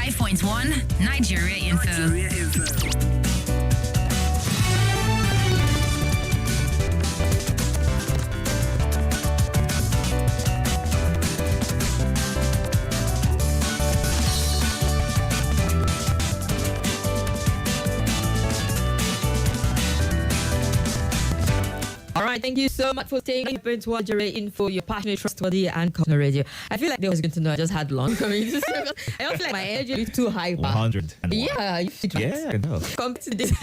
95.1 Nigeria Info. All right, thank you so much for staying open to Nigeria Info, your passionate, trustworthy, and customer radio. I feel like they was going to know I just had lunch. I don't feel like my energy is too high. 100. Yeah, you fit right. Yeah, I know. Come to this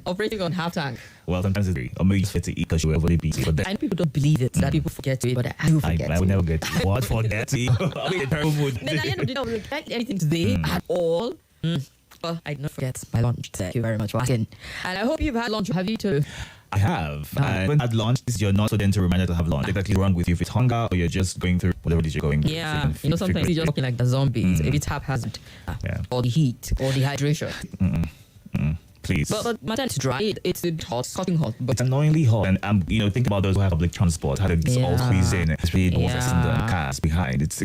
operating on half tank. Well, sometimes it's 3. Or maybe it's fit to eat because you were overly busy. But then, I know people don't believe it, that people forget to eat, but I do forget. I would never get to eat. What? Forget to eat? I'm in a terrible mood. Then at the end of the day, I was like, anything today at all. Well, I did not forget my lunch. Thank you very much for asking. And I hope you've had lunch. Have you too? I have. And when at lunch, this is your not so gentle reminder to have lunch. Exactly wrong with you if it's hunger or you're just going through whatever it is you're going through. Yeah, sometimes you're just walking like the zombies. If it's haphazard, or the heat, or dehydration. Please. But my time is dry. It's hot, scorching hot. But it's annoyingly hot. And think about those who have public transport, how it's all squeezed in, especially those that's in the cars behind. It's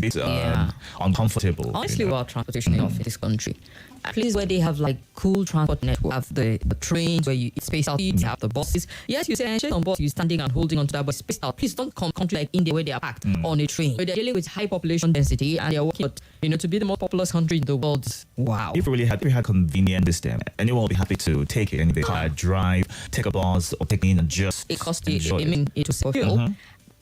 uncomfortable. Honestly, about transportation in this country. At least where they have like cool transport network, have the trains where you space out, you have the buses. Yes, you say on bus, you're standing and holding onto that bus space out. Please don't come country like India where they are packed on a train. Where they're dealing with high population density and they're working, to be the most populous country in the world. Wow. If we had convenient system, anyone will be happy to take it in the car, drive, take a bus, or take in and just it costs you. I mean, it will fuel.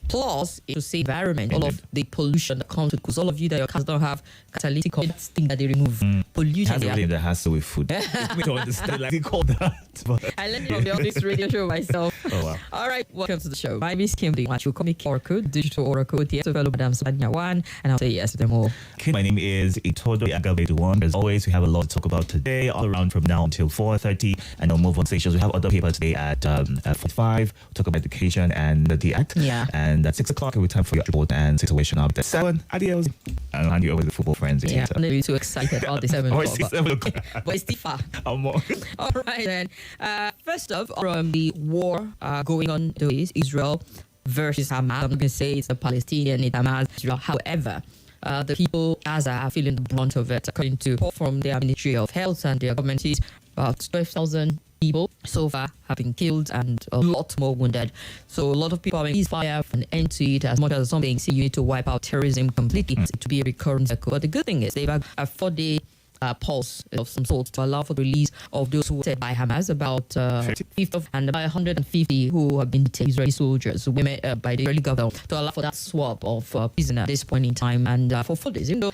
Plus, it will save environment, all of the pollution that comes with, because all of you that your cars don't have catalytic thing that they remove. Pollution. That's everything that has to do with food. We don't understand like they call that. But I learned it on this radio show myself. Oh, wow. All right, welcome to the show. My name is Kimberly. You call me Oracle, digital Oracle. Yes, fellow Madam Sabanya One, and I'll say yes to them all. Okay, my name is Itodo Agave1. As always, we have a lot to talk about today, all around from now until 4:30, and I'll move on stations. We have other people today at 45. We'll talk about education and the act. Yeah. And at 6 o'clock, it'll be time for your report and situation up at 7. Adios. And I'll hand you over to the football friends. Yeah, I'm not really too excited about the 7 o'clock. 7 o'clock. But it's still far. More. All right, then. First off, from the war going on is Israel versus Hamas. I'm going to say it's the Palestinian, it's Hamas, Israel. However, the people Gaza are feeling the brunt of it, according to report from their Ministry of Health and their government. Is about 12,000 people so far have been killed and a lot more wounded. So a lot of people are making ceasefire for an end to it, as much as some things say you need to wipe out terrorism completely to be a recurrent cycle. But the good thing is they've had a 4-day pulse of some sort to allow for the release of those who were said by Hamas, about 50 and about 150 who have been detained, Israeli soldiers, women by the Israeli government, to allow for that swap of prisoners at this point in time. And for 4 days, even though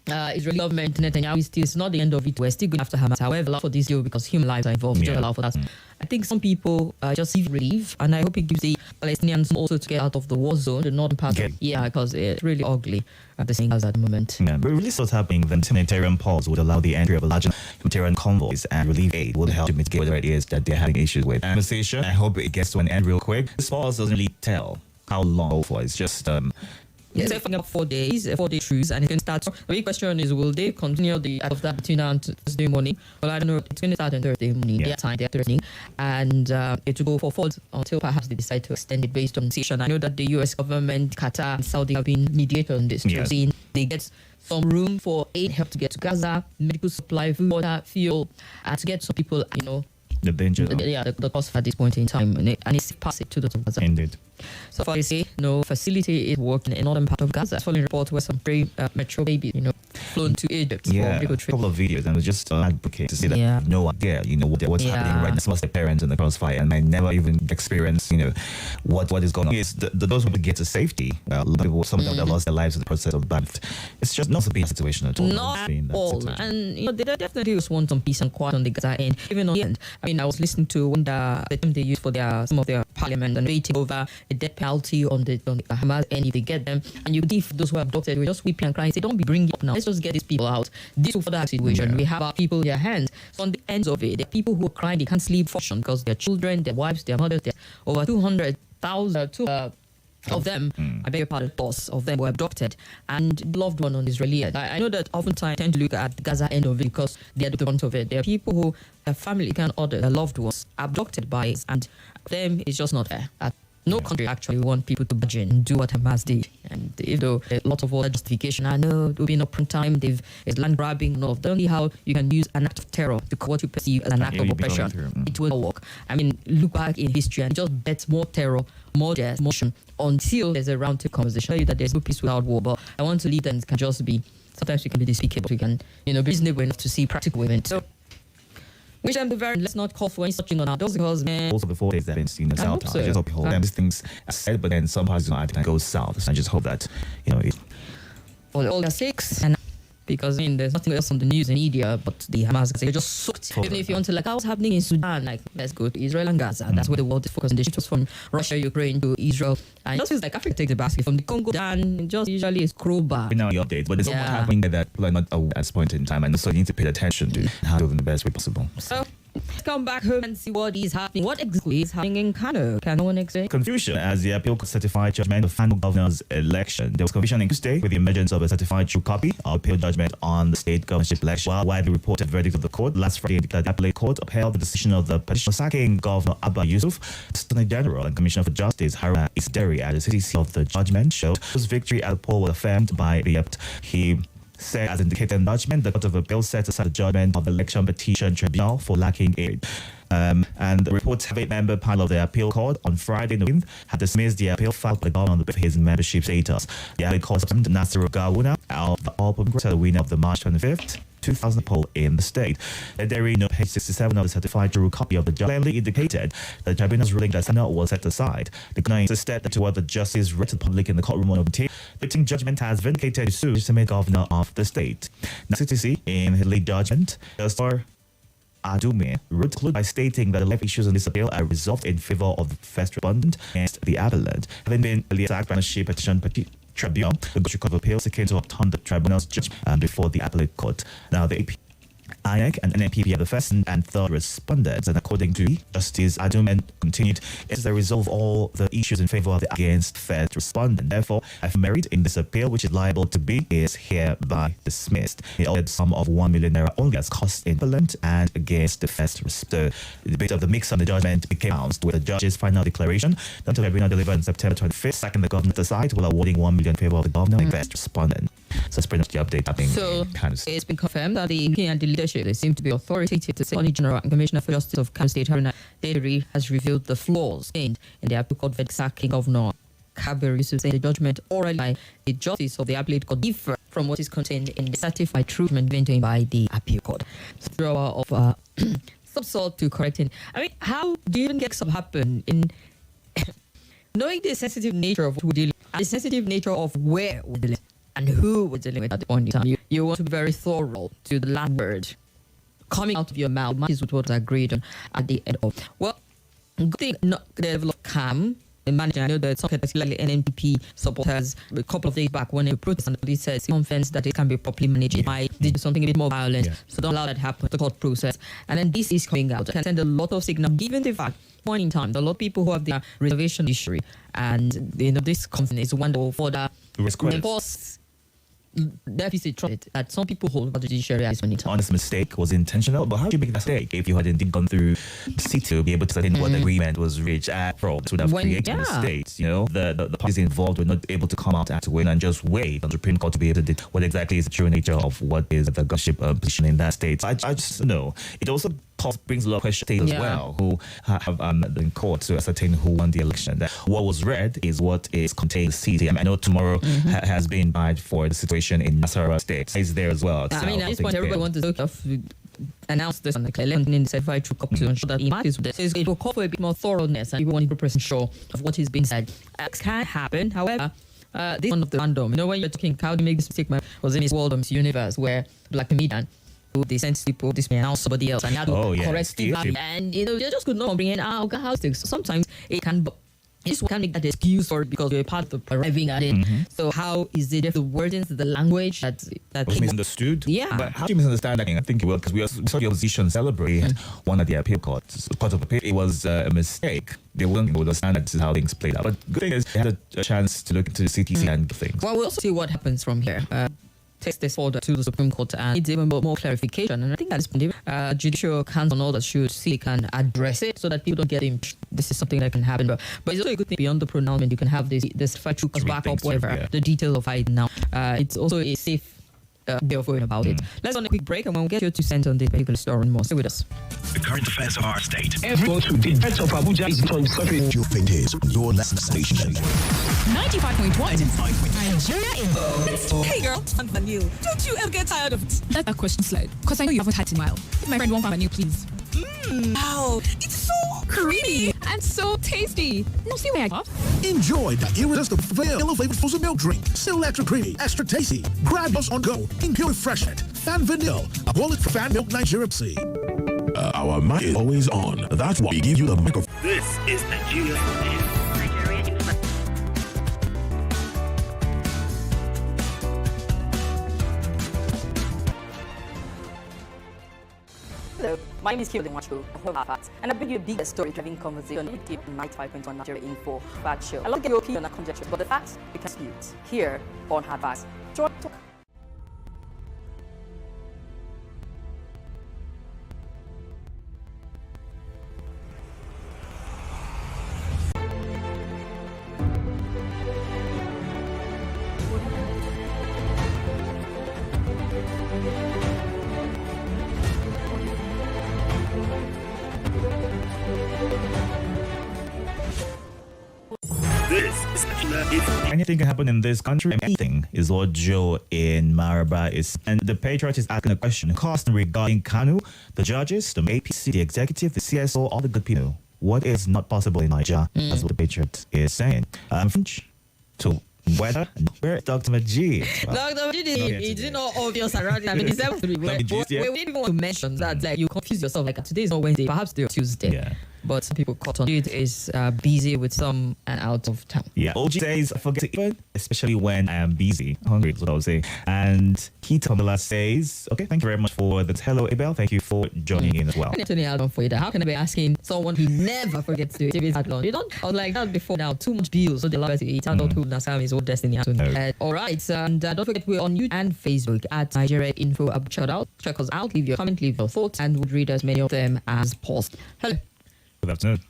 Israeli government, Netanyahu, it's not the end of it. We're still going after Hamas. However, allow for this deal because human lives are involved. Just allow for that. I think some people just see relief, and I hope it gives the Palestinians also to get out of the war zone, the northern part. Because it's really ugly at the same as at the moment. Yeah, but really what's happening, the humanitarian pause would allow the entry of a larger humanitarian convoys, and relief aid would help to mitigate whatever it is that they're having issues with. And conversation, I hope it gets to an end real quick. This pause doesn't really tell how long for. It's just it's about 4 days, 4-day truce, and it can start. The big question is, will they continue of that between now and Thursday morning? Well, I don't know. It's going to start on Thursday morning, their time, their Thursday, and it will go for 4 until perhaps they decide to extend it based on situation. I know that the U.S. government, Qatar, and Saudi have been mediated on this. Yes. They get some room for aid help to get to Gaza, medical supply, food, water, fuel, and to get some people, the danger. The cost at this point in time, and it's past it to the Gaza. Indeed. So far, they say no facility is working in northern part of Gaza. Following report where some metro babies, flown to Egypt for medical treatment. A couple of videos, and it was just advocate to see that no idea, what's happening right now. Some of the parents in the crossfire, and I never even experienced, what is going on. Yes, those who get to safety, a lot of people, some of them have lost their lives in the process of that. It's just not a bad situation at all. Not at all. And they definitely just want some peace and quiet on the Gaza end. Even on the end, I was listening to when the term they use for some of their parliament and waiting over a death penalty on the Hamas end if they get them, and you give those who are abducted, we just weeping and crying, say don't be bringing up now, let's just get these people out. This will further situation. We have our people in their hands. So on the ends of it, there are people who are crying, they can't sleep function because their children, their wives, their mothers, over 200,000 of them, I beg your pardon, boss of them were abducted and loved one on Israeli. I know that oftentimes I tend to look at the Gaza end of it because they are the front of it. There are people who, their family can order their loved ones abducted by it, and them it's just not fair at No country actually want people to budge in and do what Hamas did. And even though a lot of other justification, I know it will be no prime time, it's land grabbing, no. The only how you can use an act of terror to what you perceive as an act of oppression, it will not work. I mean, look back in history and just bet more terror, more death, motion until there's a roundtable conversation. I tell you that there's no peace without war, but I want to lead them can just be, sometimes we can be despicable, we can, be reasonable enough to see practical events. So, which I'm the very, let's not call for any such thing on those because, man. Also, before days that have been south, I just hope you hold them. These things are said, but then some parts, I think, go south. So I just hope that, it. For all their sakes, and because, there's nothing else on the news and media but the Hamas, they just sucked. Even if you want to, what's happening in Sudan, let's go to Israel and Gaza. That's where the world is focused. The shift was from Russia, Ukraine to Israel. And it just feels like Africa takes the basket from the Congo down, just usually it's crowbar. Now the updates, but there's so much happening that people are not aware at this point in time, and so you need to pay attention to how to do it in the best way possible. So, let's come back home and see what is happening. What exactly is happening in Kano? Can no one explain? Confusion as the appeal could certify judgment of final governor's election. There was confusion in Tuesday with the emergence of a certified true copy of appeal judgment on the state governorship election. While widely reported verdict of the court last Friday declared the appellate court upheld the decision of the petition sacking Governor Abba Yusuf. Attorney General and Commissioner for Justice Haruna Isderi at the CCC of the judgment showed his victory at the poll was affirmed by the he said, as indicated in judgment, the Court of Appeal set aside the judgment of the Election Petition Tribunal for lacking aid. And the report's 8-member panel of the appeal court on Friday noon had dismissed the appeal filed by the governor on his membership status. The appellate court submitted Nasiru Gawuna of the All Progress the winner of the March 25th 2000 poll in the state. There is no page 67 of the certified true copy of the judgment plainly indicated the tribunal's ruling that Senate was set aside. The governor insisted that to what the justice read to the public in the courtroom on the written judgment has vindicated the legitimate governor of the state. Now, CTC, in his lead judgment, Justice Adume wrote conclude by stating that the life issues in this appeal are resolved in favor of the first respondent against the appellant. Having been earlier sacked by the petition tribunal, the Court of Appeal seeking to overturn the tribunal's judgment before the appellate court. Now, the INEC and NNPP are the first and third respondents, and according to Justice Adumen continued, it is the resolve all the issues in favor of the against first respondent. Therefore, I've merit in this appeal, which is liable to be, is hereby dismissed. He ordered a sum of 1 million naira only as cost implement and against the first respondent. The debate of the mix on the judgment became announced with the judge's final declaration that the tribunal delivered on September 25th, sacking the government aside while awarding 1 million in favor of the governor and first respondent. So it's pretty much the update happening. So it's been confirmed that the King and the leadership, they seem to be authoritative. The Attorney General and Commissioner for Justice of Kano State, Haruna Isderi, has revealed the flaws in the appeal court verdict sacking Governor Kabir Yusuf, saying the judgment orally by the justice of the appellate court differ from what is contained in the certified treatment given by the appeal court. Throw of some sort to correcting. I mean, how do you even get some happen in knowing the sensitive nature of what we're dealing with, and the sensitive nature of where we're dealing and who we're dealing with at the point in time? You want to be very thorough to the last word coming out of your mouth matches with what was agreed on at the end of. Well, good thing not the level of calm in managing. I know that some particularly NNPP supporters a couple of days back when they protested, and the police said some offense that it can be properly managed. It might do something a bit more violent. So don't allow that to happen. The court process. And then this is coming out. It can send a lot of signal, given the fact point in time, there are a lot of people who have their reservation issue, and this company is one for the enforce deficit trust that some people hold about the judiciary as many times. Honest mistake was intentional, but how do you make that mistake if you had indeed gone through the seat to be able to certain what agreement was reached at fraud? This would have created a mistake. The parties involved were not able to come out and to win and just wait on the Supreme Court to be able to what exactly is the true nature of what is the governorship position in that state. So I just know it also brings a lot of questions as well, who have in court to ascertain who won the election. That what was read is what is contained in the CD. I know tomorrow has been bad for the situation in Nasarawa State. It's there as well. I mean, at this point, everybody wants to announce this on the election in the certified true copy to ensure that it matters with this. It will call for a bit more thoroughness, and people want 100% sure of what is being said. It can happen, however. This is one of the random. When you're talking, how do you make this mistake? Was in his world, this universe where black comedian they send people this may announce somebody else and that will correct it, and they just could not comprehend how things. So sometimes it can this can make that excuse for it because you're part of the arriving at it. So how is it the wordings, the language that was misunderstood? Yeah. But how do you misunderstand that? I think it will, because we saw the opposition celebrate one at the appeal court. Court of Appeal. It was a mistake. They wouldn't understand that this is how things played out. But good thing is they had a chance to look into the CTC and things. Well, we'll see what happens from here. takes this forward to the Supreme Court and needs even more clarification. And I think at this point, judicial council and all that should see can address it so that people don't get him. This is something that can happen. But it's also a good thing beyond the pronouncement. You can have this factual back up, whatever, the details of it now. It's also a safe way of going about it. Let's on a quick break and we'll get you 2 cents on this particular story and more. Stay with us. The current affairs of our state. Everyone to the best of Abuja is on discovery. Your thing is your lesson station. 95.1 Nigeria Info. Hey girl, I'm new. Don't you ever get tired of it? That's a question slide. Because I know you haven't had it in a while. If my friend won't find a new, please. Wow, it's so creamy and so tasty. No, see where I got. Enjoy the irresistible flavor frozen milk drink. Still extra creamy, extra tasty. Grab us on go. In pure refreshment. Fan vanilla. A wallet for Fan Milk Nigeria C. Our mic is always on. That's why we give you the microphone. This is Nigeria Info. Hello, my name is Kimberly and I bring you a bigger story-driven conversation with Deep 95.1 Nigeria Info Fact Show. I love to get your opinion on conjecture, but the facts we can dispute here on Hard Facts. Talk. Anything can happen in this country. Anything is what Joe in Maraba is. And the Patriot is asking a question. Cost regarding Kanu, the judges, the APC, the executive, the CSO, all the good people. What is not possible in Nigeria? That's what the Patriot is saying. French to whether where Dr. Majid. Dr. Majid is not obvious around. I mean, it's every we didn't even want to mention that. Like, you confuse yourself. Like, today is not Wednesday, perhaps today or Tuesday. Yeah. But some people caught on. It is busy with some and out of town. Yeah. OG says, forget to eat, especially when I am busy. Hungry is what I would say. And Itodo says, okay, thank you very much for that. Hello, Abel. Thank you for joining in as well. Anthony, I don't for that. How can I be asking someone who never forgets to eat if it's that long? You don't, I was like that before now. Too much bills, so they love to eat. I don't know that's how his own destiny. All right. And don't forget, we're on YouTube and Facebook at Nigeria Info. Shout out. Check us out. Leave your comment, leave your thoughts, and we'll read as many of them as possible. Hello. Good afternoon.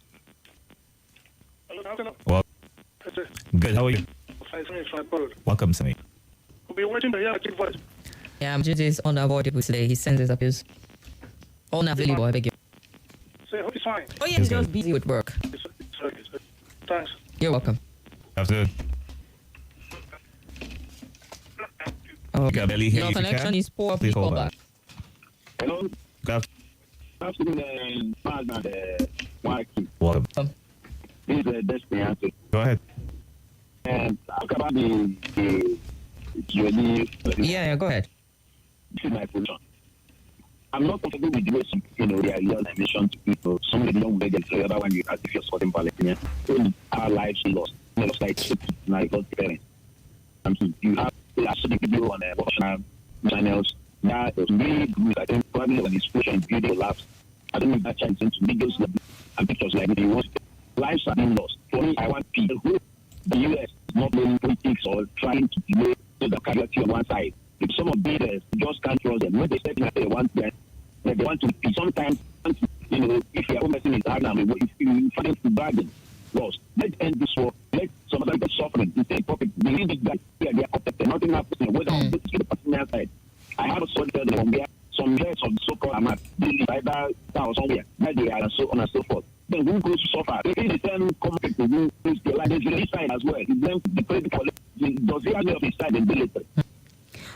Hello, good afternoon. Well, good. How are you? Welcome, Sammy. We'll be waiting to hear your voice. Yeah, Majid is unavoidable today. He sends his appeals. Unavailable, I beg you. So I hope it's fine. Oh, yeah, he's just busy with work. It's okay. Thanks. You're welcome. Afternoon. Oh, Kimberly, your connection is poor. Please call back. Hello. Good afternoon, welcome. This is Destiny answer. Go ahead. And talk about the journey. Yeah, go ahead. This is my position. I'm not comfortable with the way some, they are yelling mission to people. Some of them don't beg and say, the other one, you as if you're supporting Palestinians. Our lives lost. Just like God's parents. You have so many people on abortion channels. That is really good. I think probably when it's pushing video laughs, I don't think that chance into videos and pictures like this. Lives are being lost. For me, I want people who the US is not doing politics or trying to delay the casualty on one side. If some of these just can't trust them, when they step in at they want to be sometimes, if your own person is hard now, if you find to bargain, lost. Let's end this war. Let some of them get suffering. Instead, profit. Believe this guy, they are protected. Nothing happens. Whether on the Palestinian side. I have a sort of some years of so-called Hamas, either or somewhere, that they are and so on and so forth. Then who goes to suffer? If it is them conflict who is the like the side as well. If them the political does he have of his side and military?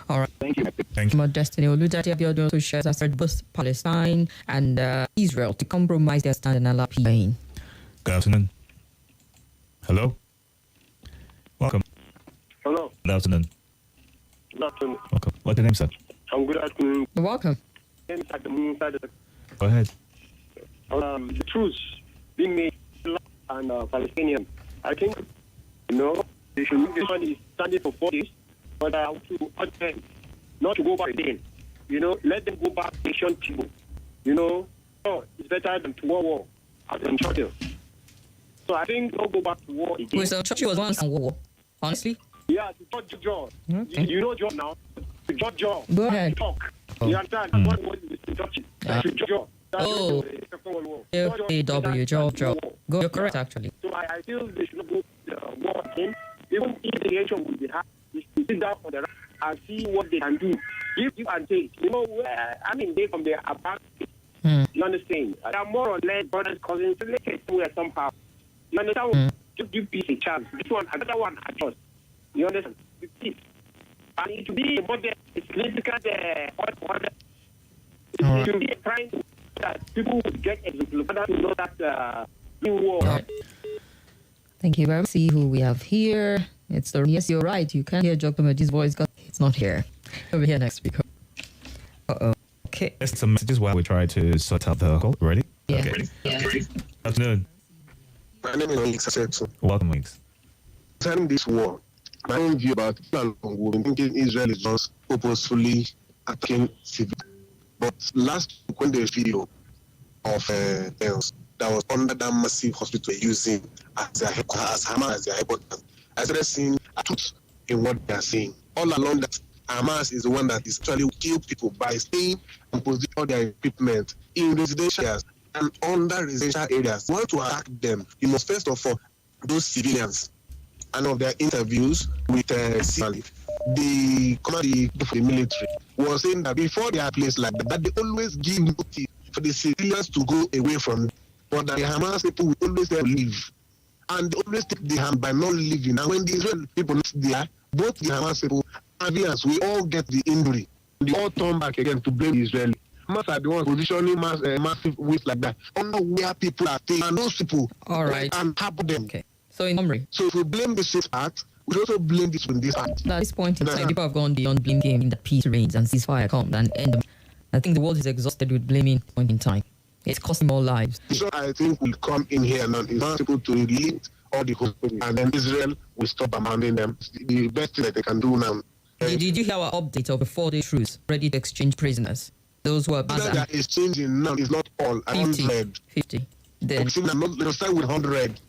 All right. Thank you. Thank you. My destiny Oludati Abiodun also shares as both Palestine and Israel to compromise their stand and allow peace. Good afternoon. Hello. Welcome. Hello. Good afternoon. Good afternoon. Welcome. What's your name, sir? I'm good afternoon. You're welcome. Go ahead. The truth being made and Palestinian. I think, they should this one is standing for 4 days, but I want to urge them not to go back again. Let them go back to nation table. It's better than to war as in Churchill. So I think don't go back to war again. Wait, so Churchill was once in war, honestly? Yeah, to George. Okay. You know George now? Georgia. Go ahead. Talk. You understand? What was the introduction? Georgia. Aw, Georgia. Go, you're correct, actually. So I feel they should not go war again. Even if the nation will be happy, they should sit down for the and see what they can do. Give and take. You know, they from their about. You understand? They are more or less brothers, cousins, related somewhere somehow. You understand? Just give peace a chance. This one, another one, adjust. You understand? With peace. And it should be more than significant order. It should be trying to that people would get exemplified to know that new war. Right. Thank you very much. See who we have here. Yes, you're right. You can't hear Jokomeji's voice because it's not here. Over here next speaker. Okay. There's some messages while we try to sort out the call. Ready? Yeah. Okay. Yeah. Good afternoon. My name is Alex. Welcome, Weeks. Concerning this war, my own view about people thinking Israel is just purposefully attacking civilians. But last week when the video of that was under that massive hospital using as Hamas as their headquarters, I started seeing a truth in what they are saying. All along that Hamas is the one that is actually kill people by staying and position all their equipment in residential areas and under residential areas. You want to attack them, you must first of all those civilians. And of their interviews with the commander for the military was saying that before they are placed like that, they always give notice for the civilians to go away from them. But the Hamas people will always say leave. And they always take the hand by not leaving. And when the Israel people not there, both the Hamas people and civilians, we all get the injury. They all turn back again to blame the Israeli. Hamas are the ones positioning massive waste like that. I don't know where people are staying. And those people and help them. Okay. So in summary. So if we blame this part, we also blame this in this part. At this point in time, people have gone beyond blame game in the peace reigns and ceasefire comes and end. I think the world is exhausted with blaming point in time. It's costing more lives. So I think we'll come in here now. It's not people to release all the hostages, and then Israel will stop bombarding them. The best thing that they can do now. Did you hear our update of the 4-day truce ready to exchange prisoners? Those who are that is changing now. It's not all 100. 50. Then they'll start with 100.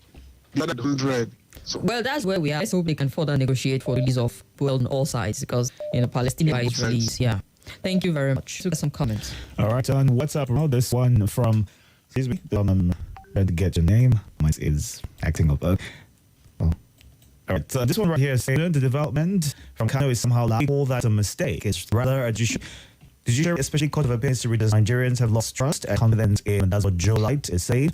Not at 100. So. Well, that's where we are. Let's hope they can further negotiate for release of on all sides because Palestinian is released. Yeah. Thank you very much. So some comments. All right, on WhatsApp, now this one from, excuse me, trying to get your name. Mine is acting up. Oh. All right, so this one right here is saying the development from Kano is somehow like all that's a mistake. It's rather a judiciary, especially Court of Appeals, to read as Nigerians have lost trust and confidence in. That's what Joe Light is saying.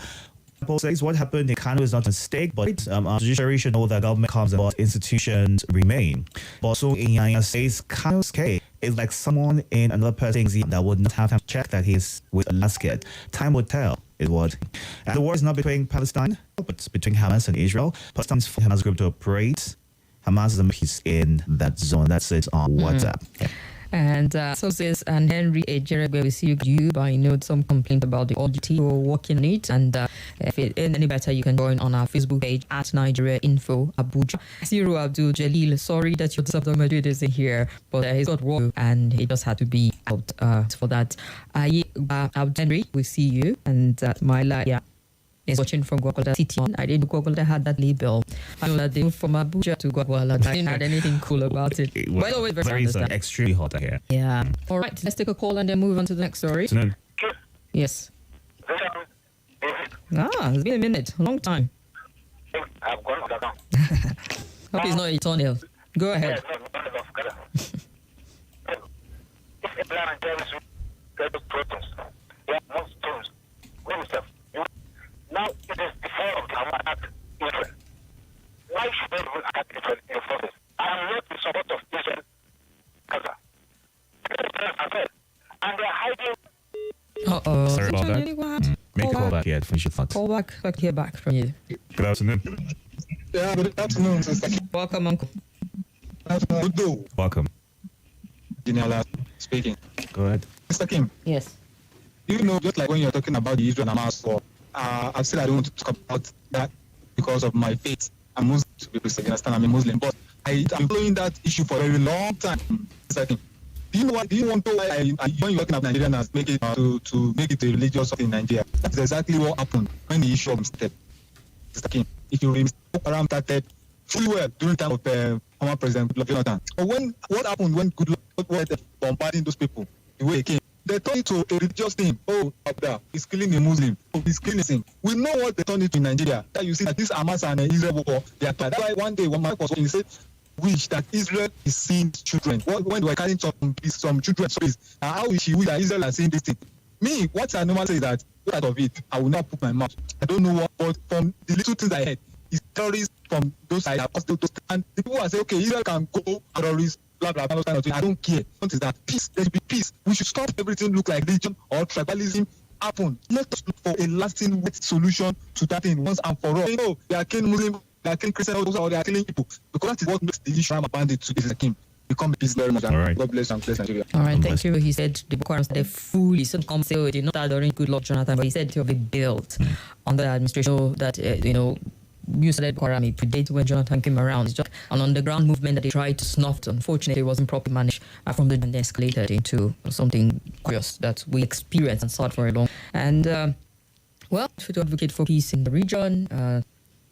Paul says what happened in Kano is not a mistake, but our judiciary should know that government comes and institutions remain. But so Inyanya says Kano's case is like someone in another person's that would not have to check that he's with a lasket. Time would tell. It would. And the war is not between Palestine, but between Hamas and Israel. Palestine is for Hamas group to operate. Hamas is a piece in that zone. That's it on WhatsApp. Yeah. And so says Henry Ejerebe, we see you by note some complaint about the OGT or working on it. And if it ain't any better, you can join on our Facebook page at Nigeria Info Abuja. Ciro Abdul Jalil, sorry that your subdomain isn't here, but he's got work and he just had to be out for that. Henry, we see you. And Myla, yeah, is watching from Gwagwalada City. I didn't know Gwagwalada had that label. I know that they moved from Abuja to Gwagwalada. I didn't have anything cool about it. Well, by the way, very extremely hot here. Yeah. All right, let's take a call and then move on to the next story. Yes. It's been a minute. A long time. Hope it's not a tunnel. Go ahead. Now it is the fall of the Hamas Israel. Why should they even attack Israel in the process? I am not in support of Israel, Gaza. And they are hiding. Sorry about that. Make a call back here. Finish your thoughts. Call back here back from you. Good afternoon. Yeah, good afternoon, Sister. Welcome, Uncle. Welcome. Daniela speaking. Go ahead. Mr. Kim. Yes. You know, just like when you're talking about the Israel and Hamas war, I've said I don't want to talk about that because of my faith. I'm Muslim, to be precise. I'm a Muslim, but I'm following that issue for a very long time. Mr. Kim. Do you know what? Do you want to why when you're talking about Nigerians make it to make it a religious something in Nigeria? That's exactly what happened when the issue of step. Mr. Kim, if you remember, around started fully well during the time of former President Goodluck Jonathan. But what happened when Goodluck was bombarding those people the way he came? They turned it to a religious thing. Oh, Abda, he's killing a Muslim. Oh, he's killing him. We know what they turned it to in Nigeria. That you see that this Hamas and Israel war, they are. That's why one day when Mike was talking, he said, wish that Israel is seeing children. When they were carrying some children's stories, how is she wish that Israel are seeing this thing? Me, what I normally say is that out of it, I will not put my mouth. I don't know what, but from the little things I heard, it's terrorists from those sides. And the people are saying, okay, Israel can go terrorists. Blah, blah, blah, blah, blah. I don't care. What is that? Peace. There should be peace. We should stop everything look like religion or tribalism happen. Let us look for a lasting solution to that thing once and for all. You know, they are killing Muslims, they are killing Christians, or they are killing people. Because that is what makes the issue I'm bandit to this king become peace very much. All right. God bless and bless Nigeria. All right, thank you. He said the Boko Haram started fully. So come say, oh, did not during Goodluck Jonathan, but he said to be built under the administration that, you said Boko Haram predates when Jonathan came around. It's just an underground movement that they tried to snuff. Unfortunately, it wasn't properly managed from the and escalated into something curious that we experienced and saw for a long. And to advocate for peace in the region,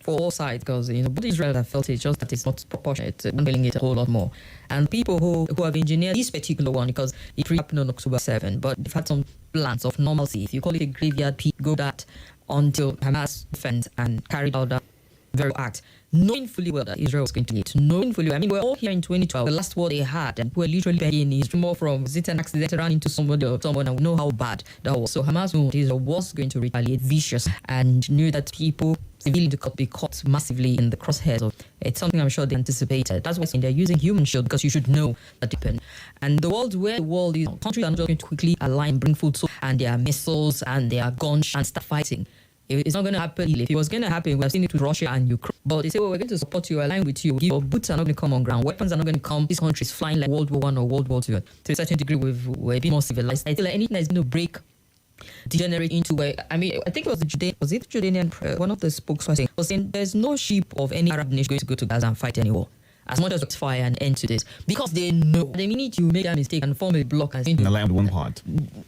for all sides, because both Israel have felt it, just that it's not proportionate, feeling it a whole lot more. And people who have engineered this particular one, because it happened on October 7, but they've had some plans of normalcy. If you call it a graveyard pit, go that until Hamas defends and carried out that very act, knowing fully well that Israel was going to lead, knowing fully well. I mean, we're all here in 2012, the last war they had, and we're literally begging is more from is it an accident ran into somebody or someone, and we know how bad that was. So Hamas knew Israel was going to retaliate vicious and knew that people civilians could be caught massively in the crosshairs of it's something I'm sure they anticipated. That's why they're using human shield, because you should know that depend. And the world where the world is, countries are not just going to quickly align, bring food, so and their missiles and their guns and start fighting. It's not going to happen. If it was going to happen, we have seen it with Russia and Ukraine. But they say, well, we're going to support you, align with you. Your boots are not going to come on ground. Weapons are not going to come. These countries flying like World War I or World War II. To a certain degree, we're a bit more civilized. I feel like anything that's going to break, degenerate into where, I mean, I think it was the Jordanian, one of the spokespersons was saying there's no ship of any Arab nation going to go to Gaza and fight anymore. As much as fire and end to this. Because they know the minute you make a mistake and form a block and align with one part.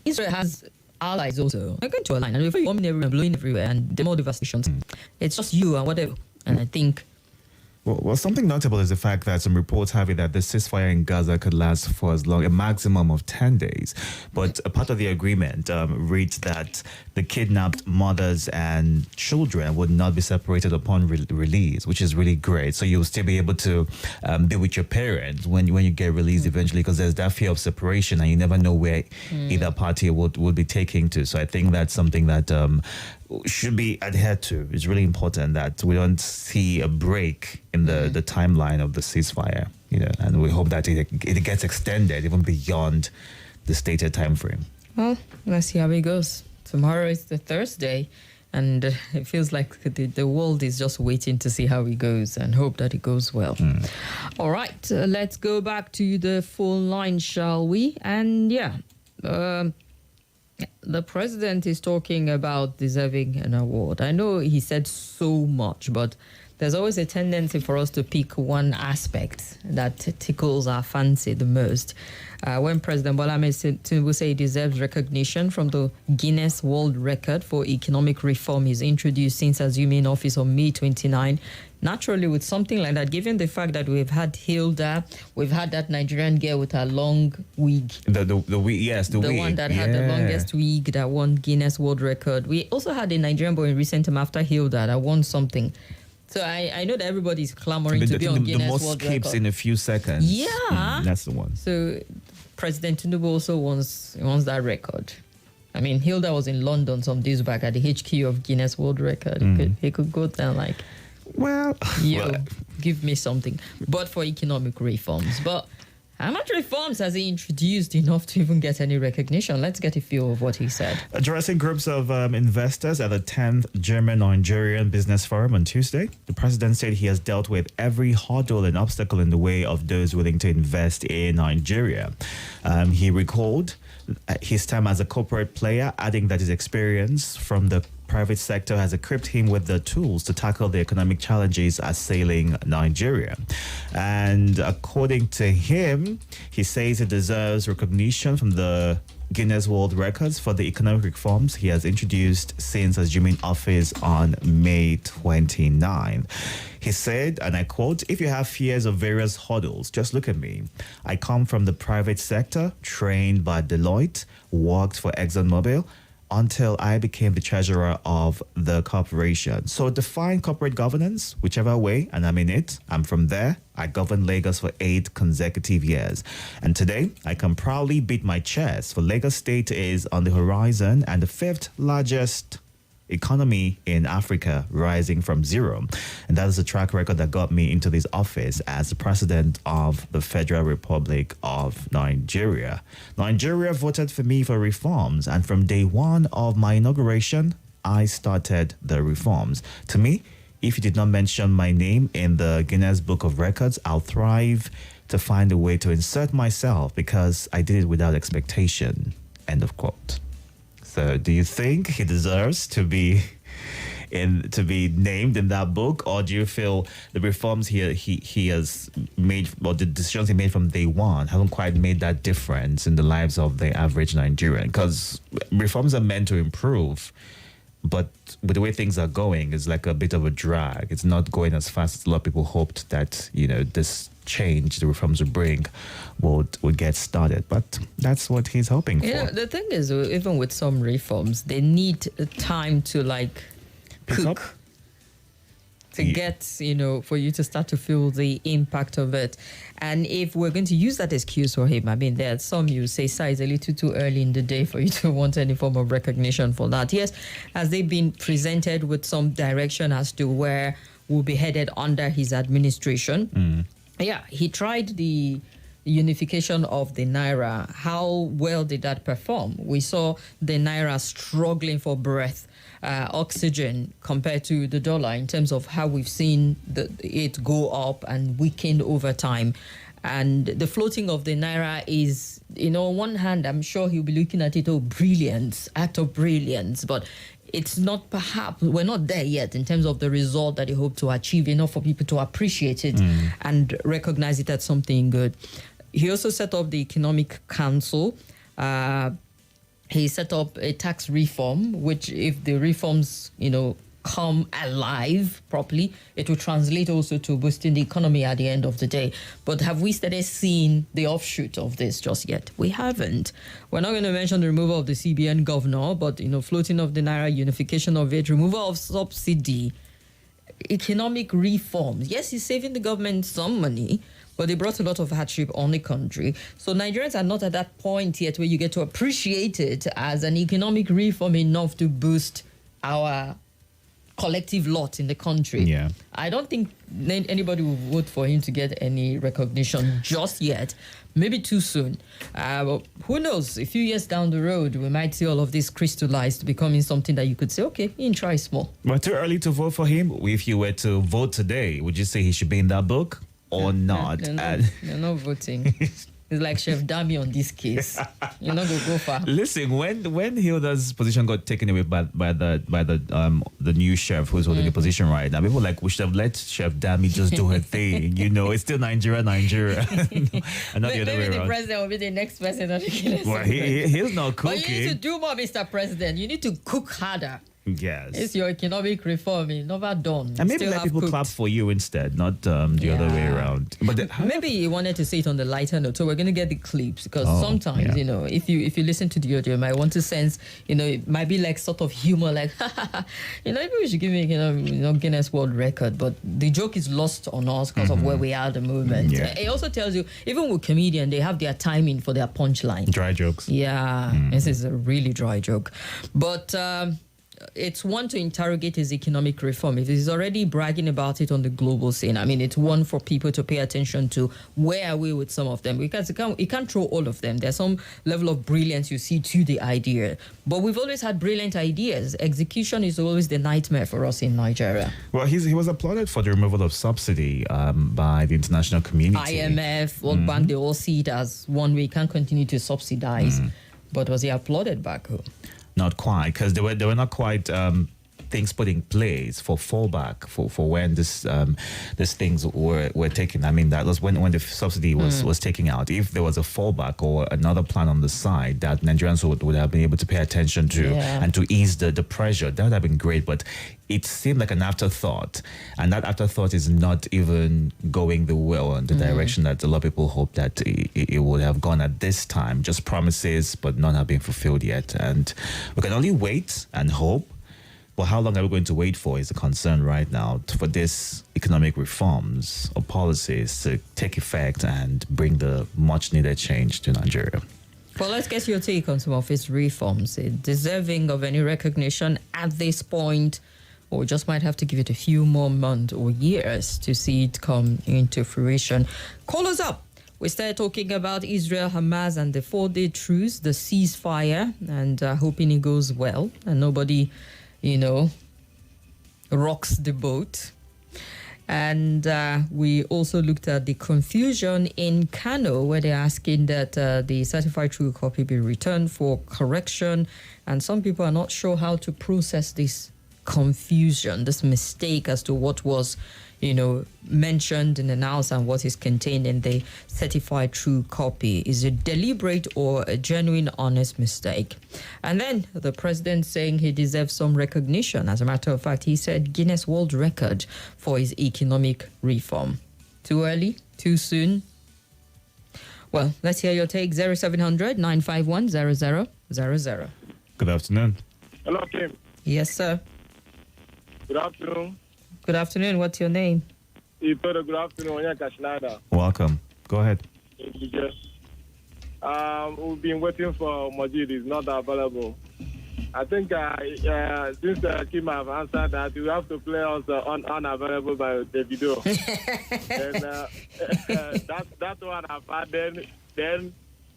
Israel has allies also. They're going to align, and if you're bombing everywhere, blowing everywhere, and the more devastations, it's just you and whatever. And I think. Well, something notable is the fact that some reports have it that the ceasefire in Gaza could last for as long, a maximum of 10 days. But a part of the agreement reads that the kidnapped mothers and children would not be separated upon release, which is really great. So you'll still be able to be with your parents when you get released eventually, because there's that fear of separation and you never know where either party would be taking to. So I think that's something that should be adhered to. It's really important that we don't see a break in the timeline of the ceasefire, and we hope that it gets extended even beyond the stated time frame. Well, let's see how it goes. Tomorrow is the Thursday, and it feels like the world is just waiting to see how it goes and hope that it goes well. All right, let's go back to the phone line, shall we? And the president is talking about deserving an award. I know he said so much, but there's always a tendency for us to pick one aspect that tickles our fancy the most. When President Bola Ahmed Tinubu say he deserves recognition from the Guinness World Record for economic reform he's introduced since assuming office on May 29, naturally, with something like that, given the fact that we've had Hilda, we've had that Nigerian girl with her long wig. The wig, yes, the wig. The one that had the longest wig that won Guinness World Record. We also had a Nigerian boy in recent time after Hilda that won something. So I know that everybody's clamoring to be on Guinness World Record. The most skips in a few seconds. Yeah. That's the one. So President Tinubu also wants that record. I mean, Hilda was in London some days back at the HQ of Guinness World Record. He could go there like, give me something. But for economic reforms. But how much reforms has he introduced enough to even get any recognition? Let's get a feel of what he said. Addressing groups of investors at the 10th German-Nigerian Business Forum on Tuesday, the president said he has dealt with every hurdle and obstacle in the way of those willing to invest in Nigeria. He recalled his time as a corporate player, adding that his experience from the private sector has equipped him with the tools to tackle the economic challenges assailing Nigeria. And according to him, he says he deserves recognition from the Guinness World Records for the economic reforms he has introduced since assuming office on May 29. He said, and I quote, "If you have fears of various hurdles, just look at me. I come from the private sector, trained by Deloitte, worked for ExxonMobil, until I became the treasurer of the corporation. So define corporate governance, whichever way, and I'm in it. I'm from there. I governed Lagos for 8 consecutive years. And today, I can proudly beat my chest, for Lagos State is on the horizon and the 5th largest economy in Africa, rising from zero. And that is a track record that got me into this office as the president of the Federal Republic of Nigeria. Nigeria voted for me for reforms, and from day one of my inauguration, I started the reforms. To me, if you did not mention my name in the Guinness Book of Records, I'll thrive to find a way to insert myself because I did it without expectation." End of quote. So, do you think he deserves to be named in that book, or do you feel the reforms he has made, or the decisions he made from day one, haven't quite made that difference in the lives of the average Nigerian? Because reforms are meant to improve, but with the way things are going, it's like a bit of a drag. It's not going as fast as a lot of people hoped that this change the reforms would bring would get started, but that's what he's hoping for. The thing is, even with some reforms, they need time to cook to get, for you to start to feel the impact of it. And if we're going to use that excuse for him, I mean, there are some you say, sir, it's a little too early in the day for you to want any form of recognition for that. Yes, has they been presented with some direction as to where we'll be headed under his administration? Yeah, he tried the unification of the Naira. How well did that perform? We saw the Naira struggling for breath, oxygen compared to the dollar in terms of how we've seen it go up and weaken over time. And the floating of the Naira is, on one hand, I'm sure he'll be looking at it, brilliance, act of brilliance, but it's not, perhaps, we're not there yet in terms of the result that he hoped to achieve, enough for people to appreciate it and recognize it as something good. He also set up the Economic Council. He set up a tax reform, which if the reforms, come alive properly, it will translate also to boosting the economy at the end of the day. But have we started seeing the offshoot of this just yet? We haven't. We're not going to mention the removal of the CBN governor, but, floating of the Naira, unification of it, removal of subsidy, economic reforms. Yes, he's saving the government some money, but they brought a lot of hardship on the country. So Nigerians are not at that point yet where you get to appreciate it as an economic reform enough to boost our collective lot in the country. Yeah. I don't think anybody will vote for him to get any recognition just yet. Maybe too soon. But who knows? A few years down the road, we might see all of this crystallized, becoming something that you could say, okay, you can try small. But too early to vote for him? If you were to vote today, would you say he should be in that book or not? You're not voting. It's like Chef Dami on this case. You're not gonna go far. Listen, when Hilda's position got taken away by the new chef who's holding the position right now, people we should have let Chef Dami just do her thing. It's still Nigeria, and not the other way maybe the around. president will be the next president. Well, he's not cooking. But you need to do more, Mr. President. You need to cook harder. Yes. It's your economic reform. It's never done. And maybe let people clap for you instead, not the other way around. But maybe you wanted to say it on the lighter note, so we're going to get the clips because sometimes, if you listen to the audio, you might want to sense, it might be like sort of humor, like, maybe we should give me, Guinness World Record. But the joke is lost on us because of where we are at the moment. Yeah. It also tells you, even with comedians, they have their timing for their punchline. Dry jokes. Yeah, this is a really dry joke. But it's one to interrogate his economic reform. If he's already bragging about it on the global scene, I mean, it's one for people to pay attention to. Where are we with some of them? Because you can't throw all of them. There's some level of brilliance you see to the idea. But we've always had brilliant ideas. Execution is always the nightmare for us in Nigeria. Well, he was applauded for the removal of subsidy by the international community. IMF, World Bank, they all see it as one way. You can't continue to subsidize. But was he applauded back home? Not quite, because they were not quite things put in place for fallback for when these things were taken. I mean, that was when the subsidy was taken out. If there was a fallback or another plan on the side that Nigerians would have been able to pay attention to and to ease the pressure, that would have been great. But it seemed like an afterthought, and that afterthought is not even going the way in the direction that a lot of people hope that it would have gone at this time. Just promises, but none have been fulfilled yet. And we can only wait and hope. But how long are we going to wait for is a concern right now for these economic reforms or policies to take effect and bring the much needed change to Nigeria. Well, let's get your take on some of its reforms. Is it deserving of any recognition at this point? Or we just might have to give it a few more months or years to see it come into fruition. Call us up. We started talking about Israel, Hamas, and the 4-day truce, the ceasefire, and hoping it goes well and nobody, rocks the boat. And we also looked at the confusion in Kano, where they're asking that the certified true copy be returned for correction. And some people are not sure how to process this confusion, this mistake as to what was, mentioned in the announcement and what is contained in the certified true copy. Is it deliberate or a genuine, honest mistake? And then the president saying he deserves some recognition. As a matter of fact, he said Guinness World Record for his economic reform. Too early? Too soon? Well, let's hear your take. 0700 951 0000. Good afternoon. Hello, Kim. Yes, sir. Good afternoon. Good afternoon. What's your name? Itodo, good afternoon. Welcome. Go ahead. We've been waiting for Majid. He's not available. I think since Kim have answered that, you have to play us unavailable by Davido. And that one I've had. Then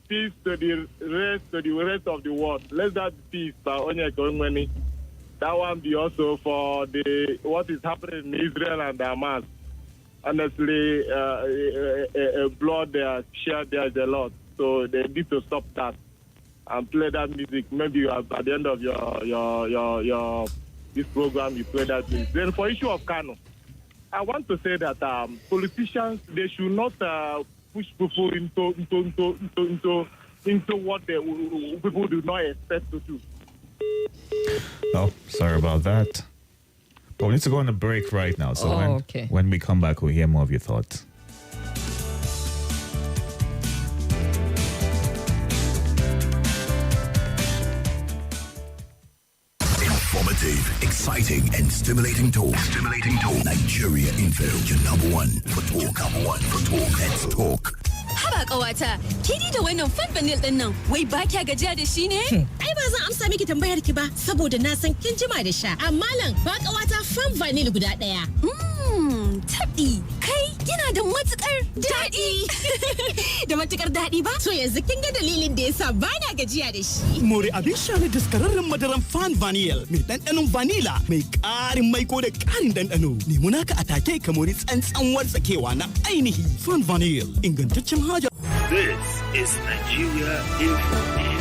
peace to the rest of the world. Let that peace by Onyeka Onwenu. That one be also for what is happening in Israel and Hamas. Honestly, blood shared there is a lot, so they need to stop that and play that music. Maybe at the end of your this program, you play that music. Then for issue of Kano, I want to say that politicians, they should not push people into what people do not expect to do. Oh, sorry about that. But we need to go on a break right now. So when we come back, we'll hear more of your thoughts. Informative, exciting, and stimulating talk. Nigeria Info, your number one for talk. Let's talk. Haba kawata, kidi da wannan fanfanil din nan, wai ba kya gajiya da shi ne? Ai ba zan amsa miki tambayar ki ba, saboda na san kin jima da sha. Amma nan ba kawata fan vanil guda daya. Tabi, kai yana da matukar daɗi. Da matukar daɗi ba? So yanzu kin ga dalilin da yasa ba na gajiya da shi. More abin sha na daskararren madaran fan vanil mai ɗanɗanon vanilla mai ƙarin maiko da ƙarin ɗanɗano. Nemo naka a take ka mori tsantsan wartsakewa na ainihi fan vanil. Ingantaccen haja. This is Nigeria Info.